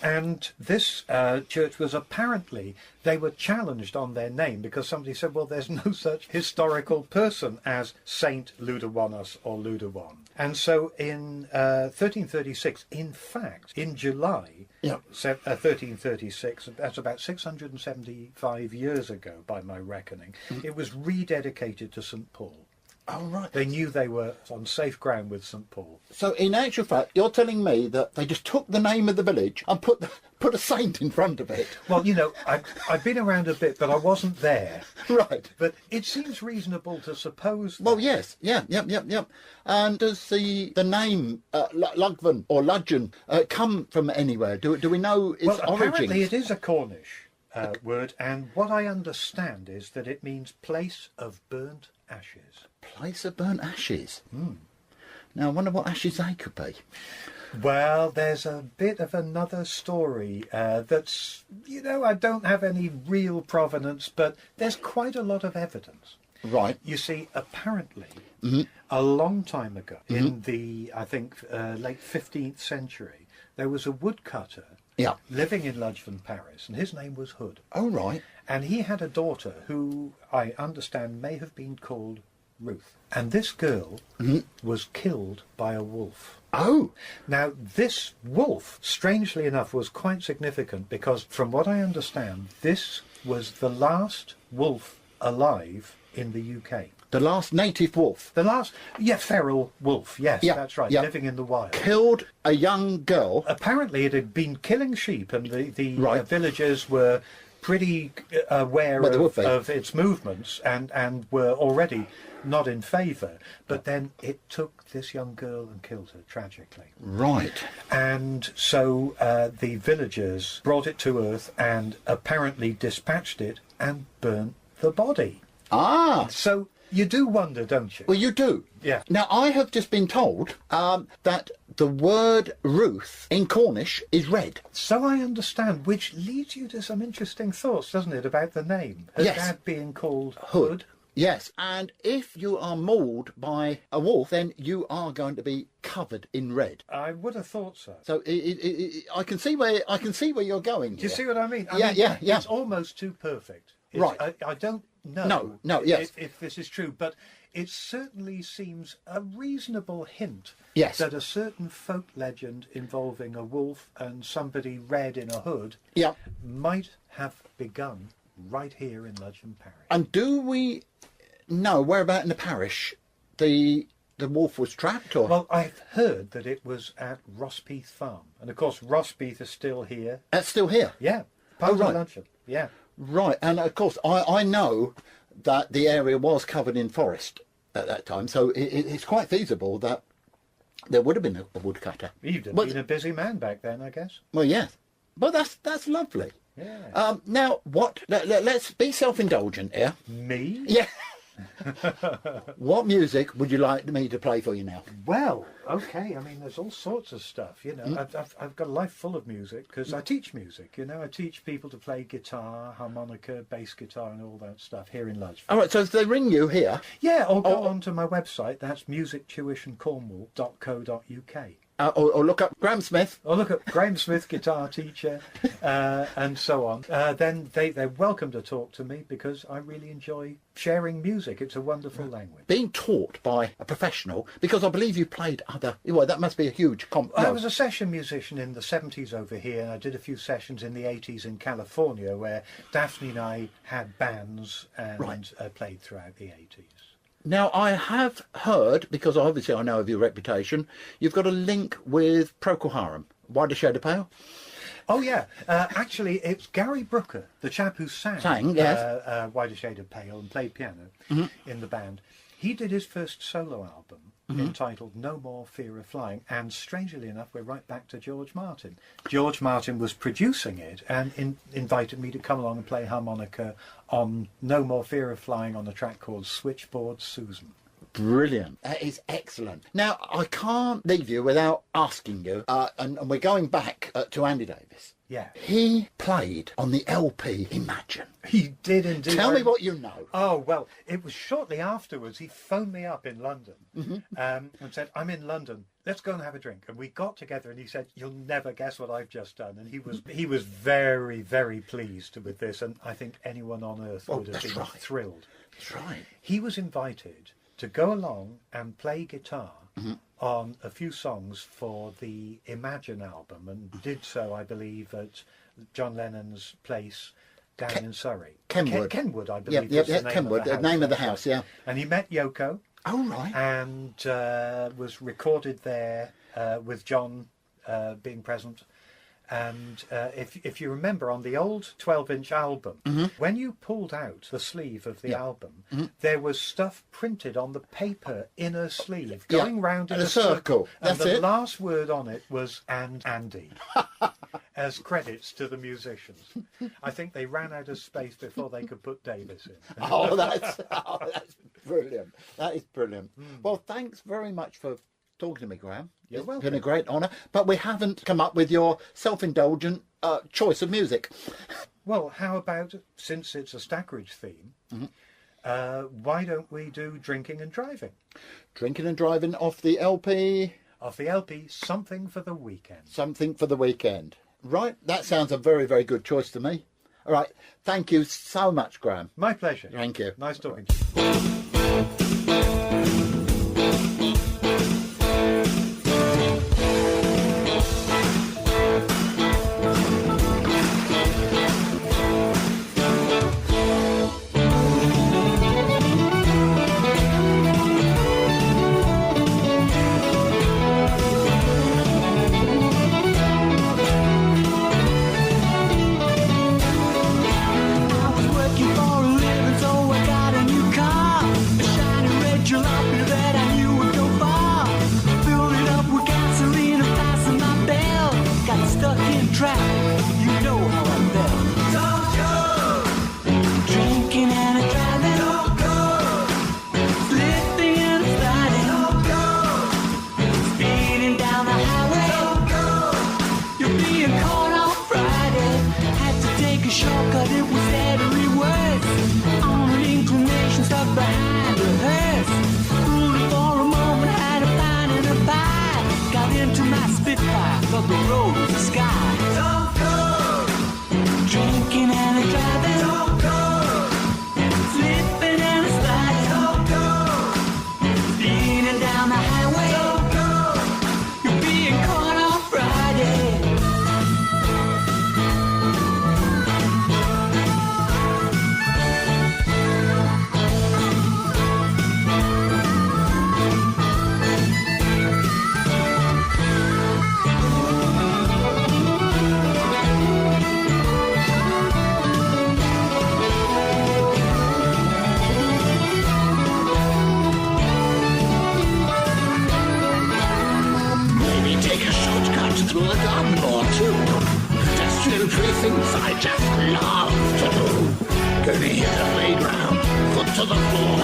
Speaker 6: And this church was apparently, they were challenged on their name because somebody said, well, there's no such historical person as Saint Ludgvanus or Ludgvan. And so in 1336, in fact, in July 1336, that's about 675 years ago by my reckoning, it was rededicated to St. Paul.
Speaker 4: Oh, right.
Speaker 6: They knew they were on safe ground with St. Paul.
Speaker 4: So, in actual fact, you're telling me that they just took the name of the village and put a saint in front of it?
Speaker 6: Well, I've been around a bit, but I wasn't there.
Speaker 4: Right.
Speaker 6: But it seems reasonable to suppose that.
Speaker 4: Well, yes. Yep. And does the name Ludgvan or Ludgvan come from anywhere? Do we know its origins?
Speaker 6: Well, apparently it is a Cornish word, and what I understand is that it means place of burnt ashes.
Speaker 4: Place of burnt ashes? Now, I wonder what ashes they could be.
Speaker 6: Well, there's a bit of another story that's, I don't have any real provenance, but there's quite a lot of evidence.
Speaker 4: Right.
Speaker 6: You see, apparently, a long time ago, in the, I think, late 15th century, there was a woodcutter living in Ludgvan Parish, and his name was Hood.
Speaker 4: Oh, right.
Speaker 6: And he had a daughter who, I understand, may have been called Ruth. And this girl was killed by a wolf.
Speaker 4: Oh!
Speaker 6: Now, this wolf, strangely enough, was quite significant because, from what I understand, this was the last wolf alive in the UK.
Speaker 4: The last native wolf?
Speaker 6: The last, feral wolf, yes, that's right, living in the wild.
Speaker 4: Killed a young girl?
Speaker 6: Apparently it had been killing sheep, and the villagers were pretty aware of its movements and were already not in favour. But then it took this young girl and killed her tragically.
Speaker 8: Right.
Speaker 6: And so the villagers brought it to earth and apparently dispatched it and burnt the body.
Speaker 8: Ah.
Speaker 6: So you do wonder, don't you?
Speaker 8: Well, you do.
Speaker 6: Yeah.
Speaker 8: Now, I have just been told that the word Ruth in Cornish is red.
Speaker 6: So I understand, which leads you to some interesting thoughts, doesn't it, about the name? Her
Speaker 8: Yes.
Speaker 6: dad being called
Speaker 8: Hood. Yes, and if you are mauled by a wolf, then you are going to be covered in red.
Speaker 6: I would have thought so.
Speaker 8: So I can see where you're going.
Speaker 6: Do you see what I mean?
Speaker 8: Yeah.
Speaker 6: It's almost too perfect.
Speaker 8: Right.
Speaker 6: I don't know
Speaker 8: yes.
Speaker 6: if this is true, but it certainly seems a reasonable hint
Speaker 8: Yes.
Speaker 6: that a certain folk legend involving a wolf and somebody red in a hood
Speaker 8: Yeah.
Speaker 6: might have begun right here in Ludgvan Parish.
Speaker 8: And do we know whereabout in the parish the wolf was trapped? Or
Speaker 6: Well, I've heard that it was at Rosspeath Farm. And of course, Rosspeath is still here.
Speaker 8: that's still here.
Speaker 6: Yeah. Part of
Speaker 8: right.
Speaker 6: Ludgvan. Yeah.
Speaker 8: Right, and of course I know that the area was covered in forest at that time, so it's quite feasible that there would have been a woodcutter.
Speaker 6: You'd have
Speaker 8: But-
Speaker 6: been a busy man back then, I guess.
Speaker 8: Well, yes, but that's lovely.
Speaker 6: Yeah.
Speaker 8: Now, let's be self-indulgent here.
Speaker 6: Me?
Speaker 8: Yeah. What music would you like me to play for you now?
Speaker 6: Well, okay. I mean, there's all sorts of stuff. You know,
Speaker 8: Mm.
Speaker 6: I've got a life full of music because I teach music. You know, I teach people to play guitar, harmonica, bass guitar, and all that stuff here in Ludgvan.
Speaker 8: All right, so if they ring you here,
Speaker 6: Yeah, or go on to my website. That's musictuitioncornwall.co.uk.
Speaker 8: or look up Graham Smith.
Speaker 6: Or look at Graham Smith, guitar teacher, and so on. Then they're welcome to talk to me because I really enjoy sharing music. It's a wonderful language.
Speaker 8: Being taught by a professional, because I believe you played other. Well, that must be a huge.
Speaker 6: I was a session musician in the 70s over here, and I did a few sessions in the 80s in California where Daphne and I had bands and
Speaker 8: Right.
Speaker 6: played throughout the 80s.
Speaker 8: Now, I have heard, because obviously I know of your reputation, you've got a link with Procol Harum, Wider Shade of Pale.
Speaker 6: Oh, yeah. Actually, it's Gary Brooker, the chap who sang
Speaker 8: yes.
Speaker 6: Wider Shade of Pale and played piano in the band. He did his first solo album entitled No More Fear of Flying, and strangely enough, we're right back to George Martin. George Martin was producing it and invited me to come along and play harmonica on No More Fear of Flying on a track called Switchboard Susan.
Speaker 8: Brilliant. That is excellent. Now, I can't leave you without asking you, and we're going back to Andy Davis.
Speaker 6: Yeah.
Speaker 8: He played on the LP Imagine.
Speaker 6: He did indeed.
Speaker 8: Tell me what you know.
Speaker 6: Oh, well, it was shortly afterwards. He phoned me up in London and said, I'm in London. Let's go and have a drink. And we got together and he said, you'll never guess what I've just done. And he was very, very pleased with this. And I think anyone on earth would have been thrilled.
Speaker 8: That's right.
Speaker 6: He was invited to go along and play guitar on a few songs for the Imagine album and did so, I believe, at John Lennon's place down in Surrey.
Speaker 8: Kenwood.
Speaker 6: Kenwood, I believe.
Speaker 8: Yeah,
Speaker 6: was the name
Speaker 8: Kenwood,
Speaker 6: of the
Speaker 8: the
Speaker 6: house.
Speaker 8: name of the
Speaker 6: That's
Speaker 8: house,
Speaker 6: right.
Speaker 8: yeah.
Speaker 6: And he met Yoko
Speaker 8: Oh, right.
Speaker 6: and was recorded there with John being present. And if you remember, on the old 12-inch album, when you pulled out the sleeve of the album, there was stuff printed on the paper inner sleeve, going round in
Speaker 8: And
Speaker 6: a circle. And
Speaker 8: That's
Speaker 6: the
Speaker 8: it.
Speaker 6: last word on it was "and Andy," as credits to the musicians. I think they ran out of space before they could put Davis in.
Speaker 8: Oh, that's brilliant. That is brilliant. Well, thanks very much for talking to me, Graham.
Speaker 6: You're
Speaker 8: It's
Speaker 6: welcome.
Speaker 8: been a great honour. But we haven't come up with your self-indulgent choice of music.
Speaker 6: Well, how about, since it's a Stackeridge theme, why don't we do Drinking and Driving?
Speaker 8: Drinking and Driving off the LP.
Speaker 6: Off the LP, Something for the Weekend.
Speaker 8: Something for the weekend. Right, that sounds a very, very good choice to me. All right, thank you so much, Graham.
Speaker 6: My pleasure.
Speaker 8: Thank you.
Speaker 6: Nice talking to you.
Speaker 7: but it was steadily worse. On an inclination stuck behind a hearse. Rooted for a moment, had a pint and a pie. Got into my Spitfire, thought the road was the sky. Don't go! Drinking and a driving. Don't go! Slipping and a sliding. Don't go! Speeding down the highway. Don't go! You're being caught on Friday.
Speaker 9: Through a garden or two. Pedestrian things I just love to do. Go near the playground, foot to the floor.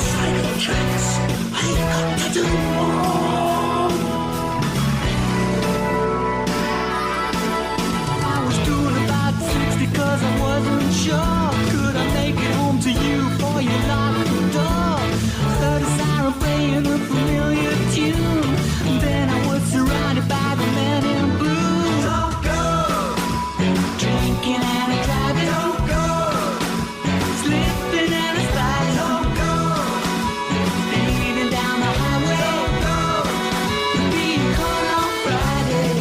Speaker 9: Cycle tracks, I've got to do more.
Speaker 7: I was doing about 60 cause I wasn't sure. Could I make it home to you before you locked the door? Heard a siren playing a familiar tune. Then I was surrounded by the men in blue. Don't go! Drinking and a driving. Don't go! Slipping and a sliding. Don't go! Speeding down the highway. Don't go! Being caught on Friday.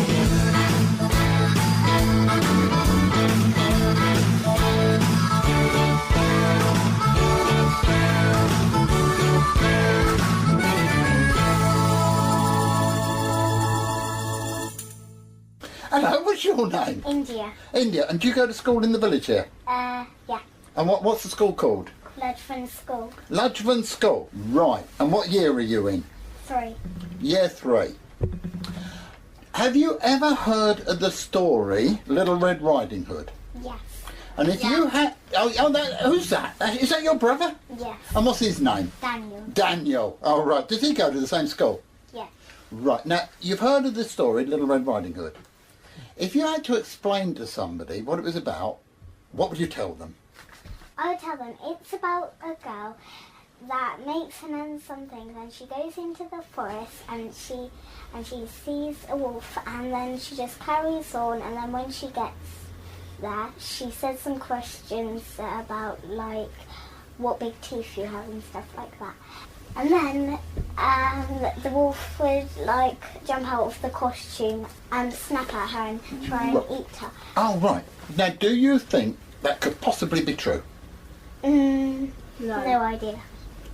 Speaker 8: Hello, what's your name?
Speaker 10: India.
Speaker 8: India. And do you go to school in the village here?
Speaker 10: Yeah.
Speaker 8: And what's the school called?
Speaker 10: Ludgvan School.
Speaker 8: Ludgvan School. Right. And what year are you in?
Speaker 10: 3.
Speaker 8: Year 3. Have you ever heard of the story Little Red Riding Hood?
Speaker 10: Yes.
Speaker 8: And if you had... who's that? Is that your brother?
Speaker 10: Yes.
Speaker 8: And what's his name?
Speaker 10: Daniel.
Speaker 8: Daniel. Oh, right. Does he go to the same school?
Speaker 10: Yes.
Speaker 8: Right. Now, you've heard of the story Little Red Riding Hood. If you had to explain to somebody what it was about, what would you tell them?
Speaker 10: I would tell them it's about a girl that makes an end something, then she goes into the forest and she sees a wolf, and then she just carries on, and then when she gets there she says some questions about like what big teeth you have and stuff like that. And then the wolf would like jump out of the costume and snap at her and try and eat her.
Speaker 8: Oh, right. Now, do you think that could possibly be true?
Speaker 10: No idea.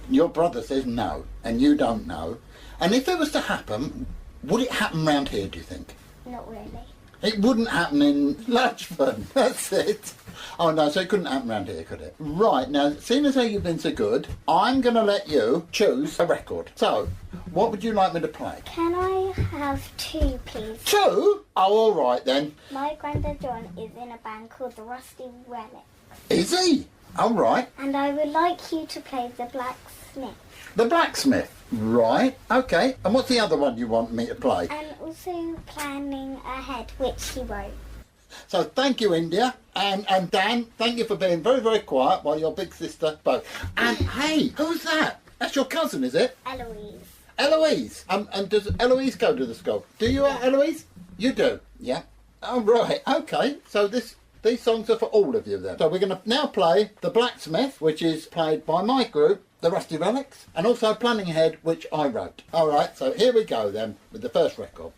Speaker 8: Your brother says no, and you don't know. And if it was to happen, would it happen round here, do you think?
Speaker 10: Not really.
Speaker 8: It wouldn't happen in Ludgvan, that's it. Oh no, so it couldn't happen round here, could it? Right, now, seeing as how you've been so good, I'm going to let you choose a record. So, what would you like me to play?
Speaker 10: Can I have 2, please?
Speaker 8: 2? Oh, all right then.
Speaker 10: My granddad John is in a band called the Rusty Relics.
Speaker 8: Is he? All right.
Speaker 10: And I would like you to play the Blacksmith.
Speaker 8: The Blacksmith. Right, okay. And what's the other one you want me to play?
Speaker 10: And also Planning Ahead, which he wrote.
Speaker 8: So thank you, India. And Dan, thank you for being very, very quiet while your big sister spoke. And hey, who's that? That's your cousin, is it?
Speaker 10: Eloise.
Speaker 8: Eloise. And does Eloise go to the school? Do you, Eloise? You do? Yeah. Oh, right, okay. So these songs are for all of you then. So we're going to now play The Blacksmith, which is played by my group, The Rusty Relics, and also Planning Ahead, which I wrote. All right, so here we go then with the first record.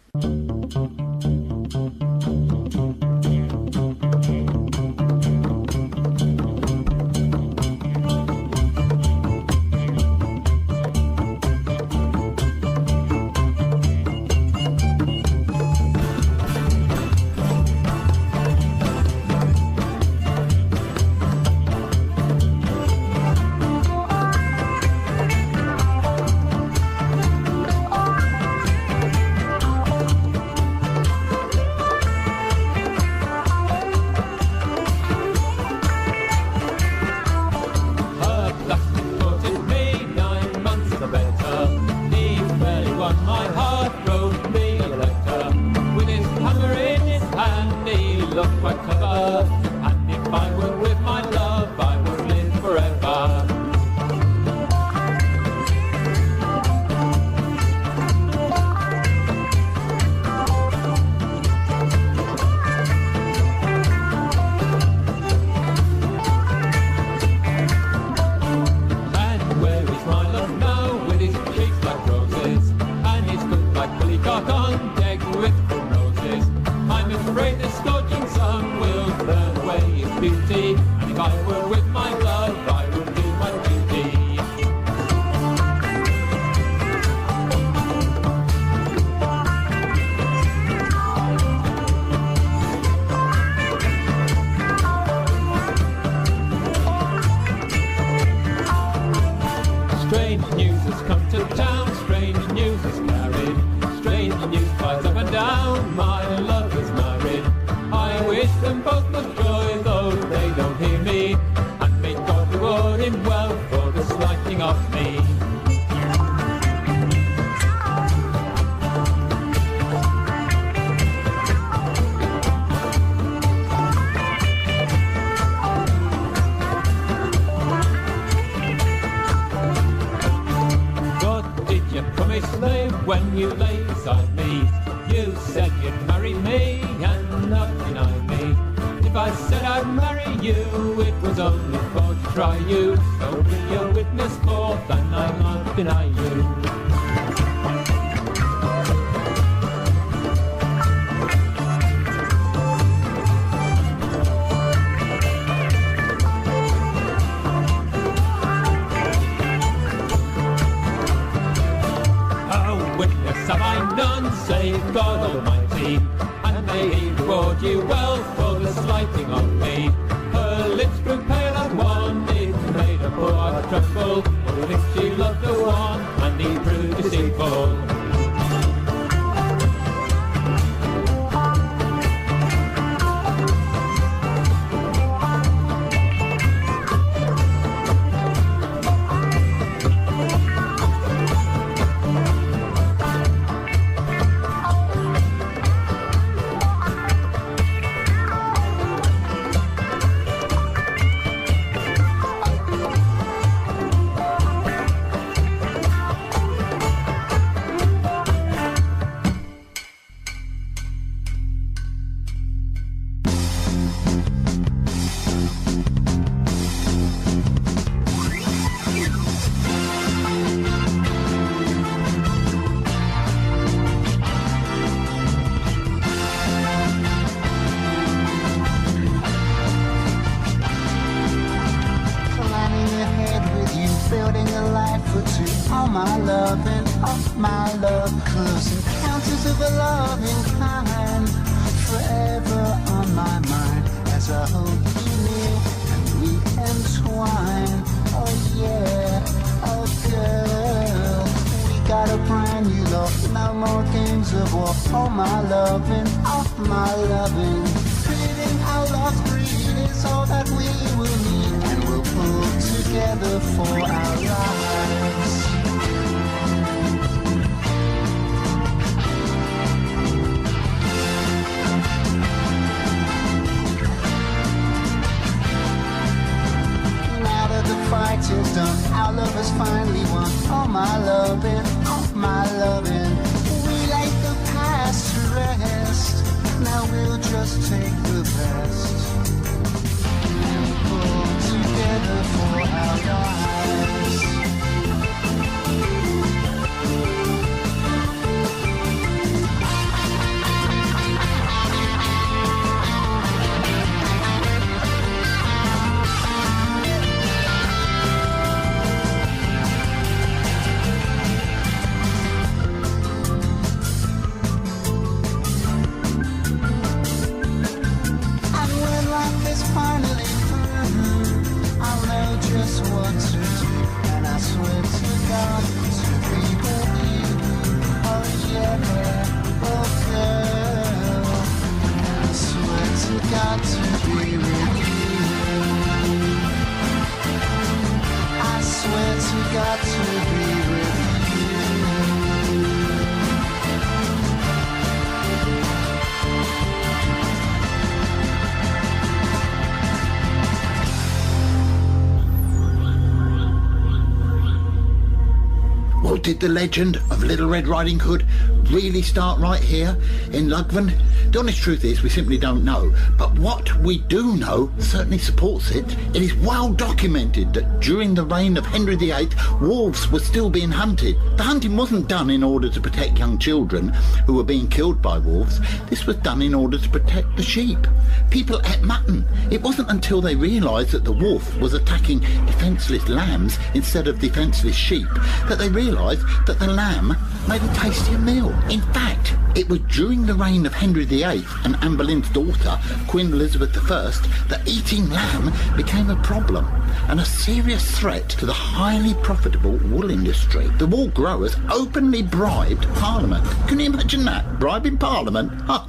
Speaker 11: Strange news has come to town, strange news is carried. Strange news flies up and down, my love is married. I wish them both much joy, though they don't hear me. And may God reward him well for the slighting of me. When you lay beside me, you said you'd marry me and not deny me. If I said I'd marry you, it was only for to try you. So bring your witness forth and I'll not deny you. Have I none, save God Almighty, and may He reward you well for the slighting of me. Her lips grew pale as one, it made her poor heart tremble, for he thinks she loved the one, and he proved deceitful.
Speaker 8: Did the legend of Little Red Riding Hood really start right here in Ludgvan? The honest truth is we simply don't know, but what we do know certainly supports it. It is well documented that during the reign of Henry VIII, wolves were still being hunted. The hunting wasn't done in order to protect young children who were being killed by wolves. This was done in order to protect the sheep. People ate mutton. It wasn't until they realised that the wolf was attacking defenceless lambs instead of defenceless sheep that they realised that the lamb made a tastier meal. In fact, It was during the reign of Henry VIII and Anne Boleyn's daughter, Queen Elizabeth I, that eating lamb became a problem and a serious threat to the highly profitable wool industry. The wool growers openly bribed Parliament. Can you imagine that? Bribing Parliament? Huh.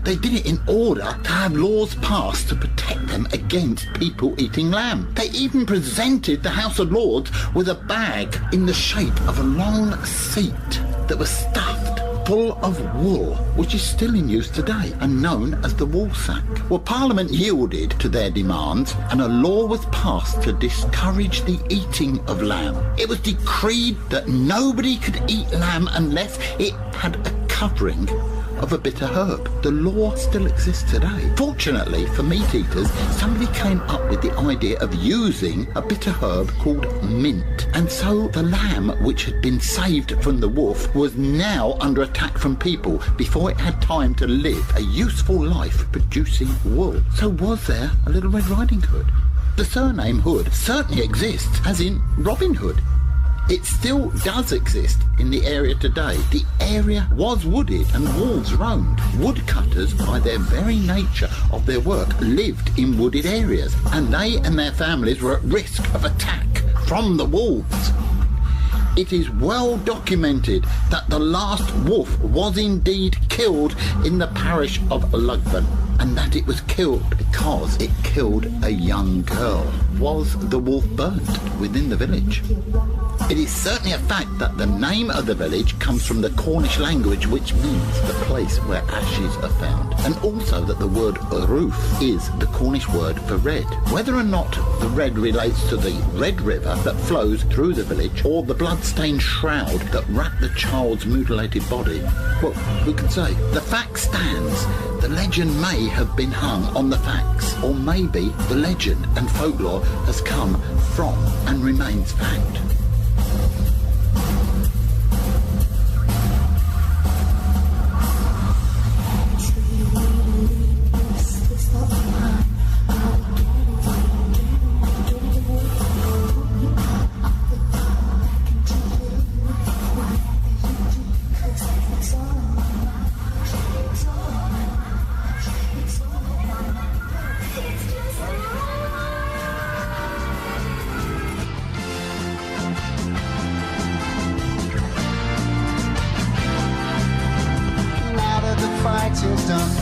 Speaker 8: They did it in order to have laws passed to protect them against people eating lamb. They even presented the House of Lords with a bag in the shape of a long seat that was stuffed full of wool, which is still in use today and known as the wool sack. Well, Parliament yielded to their demands and a law was passed to discourage the eating of lamb. It was decreed that nobody could eat lamb unless it had a covering of a bitter herb. The law still exists today. Fortunately for meat eaters, somebody came up with the idea of using a bitter herb called mint. And so the lamb, which had been saved from the wolf, was now under attack from people before it had time to live a useful life producing wool. So was there a Little Red Riding Hood? The surname Hood certainly exists, as in Robin Hood. It still does exist in the area today. The area was wooded and wolves roamed. Woodcutters, by their very nature of their work, lived in wooded areas, and they and their families were at risk of attack from the wolves. It is well documented that the last wolf was indeed killed in the parish of Ludgvan, and that it was killed because it killed a young girl. Was the wolf burnt within the village? It is certainly a fact that the name of the village comes from the Cornish language, which means the place where ashes are found, and also that the word roof is the Cornish word for red. Whether or not the red relates to the Red River that flows through the village, or the blood-stained shroud that wrapped the child's mutilated body, well, who can say? The fact stands. The legend may have been hung on the facts, or maybe the legend and folklore has come from and remains fact.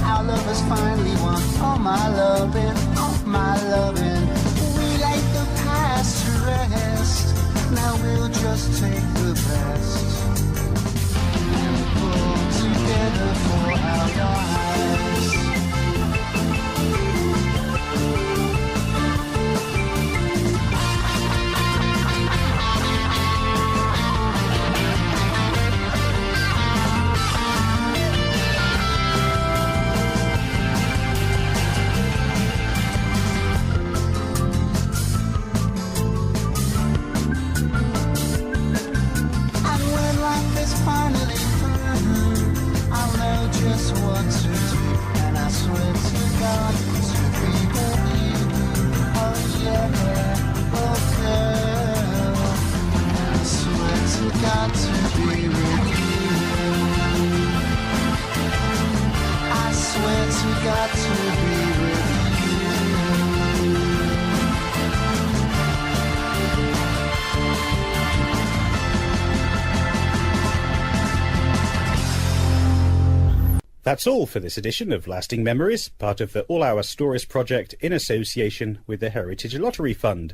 Speaker 12: Our love has finally won. Oh my loving, oh my loving. We laid the past to rest. Now we'll just take the best and pull together for our lives.
Speaker 1: That's all for this edition of Lasting Memories, part of the All Our Stories project in association with the Heritage Lottery Fund.